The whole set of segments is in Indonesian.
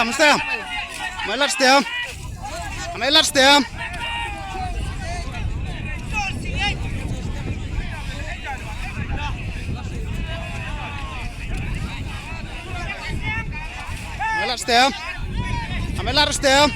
Mstää. Meillä stea.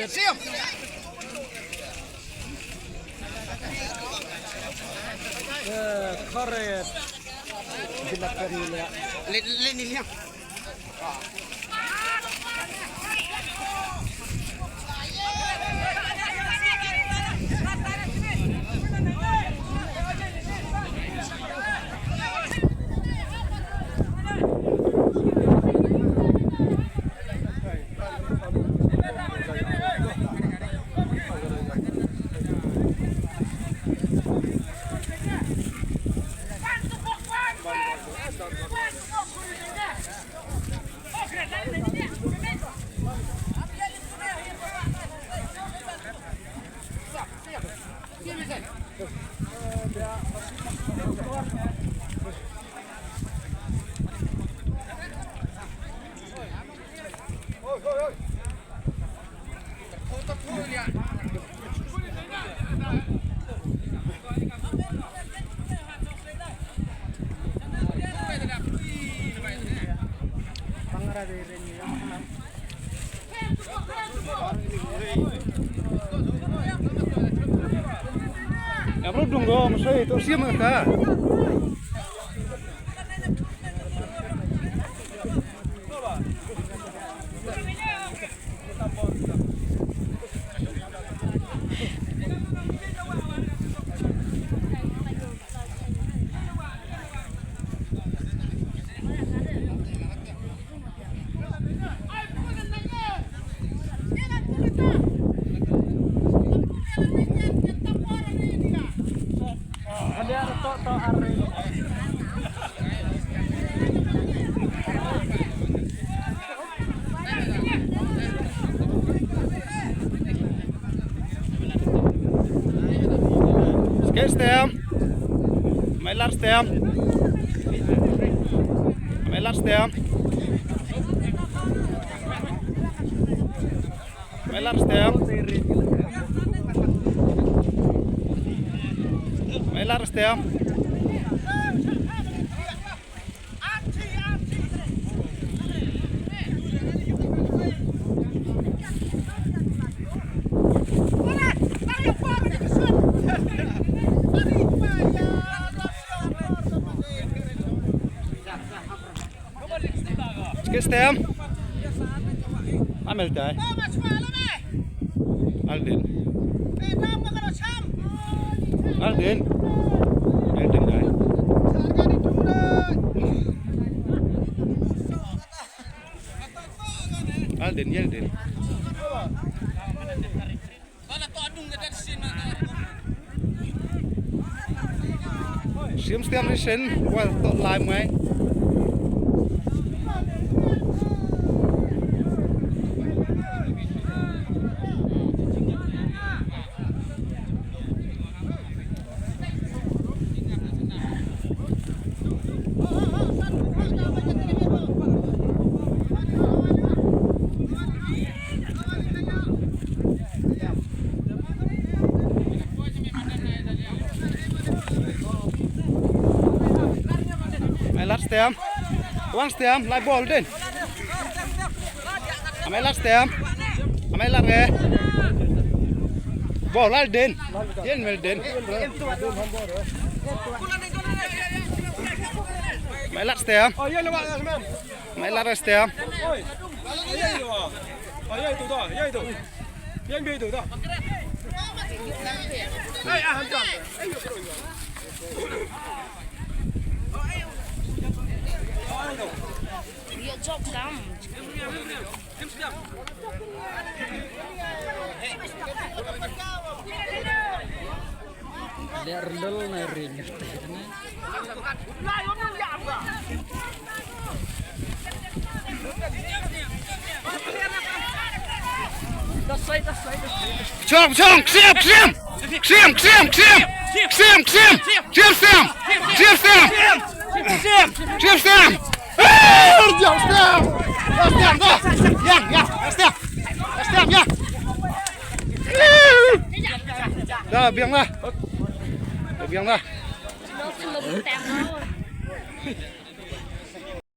Siap. Karet. Bila perila. Lenilnya. Ya bro dong saya itu siapa kah? Stem. Mellar stem. Mellar stem. Mellar stem. Mellar stem. Stem. Ameltai. Aldin. Aldin. Aldin dai. Aldin Yeldin. Sim stem risen qua tot lai mai. stem. One stem, lại ball lên. Mày lát stem. Mày lát re. Ball lại đến. Yên mày đến. Mày lát stem. Mày lát stem. Dia job dam. Dia rendel na ring. Chong, chong, xiêm, xiêm. Xiêm, xiêm, xiêm. Xiêm, xiêm. Xiêm, xiêm. Xiêm, xiêm. Xiêm, xiêm. Dòng stem. Dòng stem đó. Yang, stem. Stem nha. Đó, biếng ra. Biếng ra. Nó lùm tèm nó.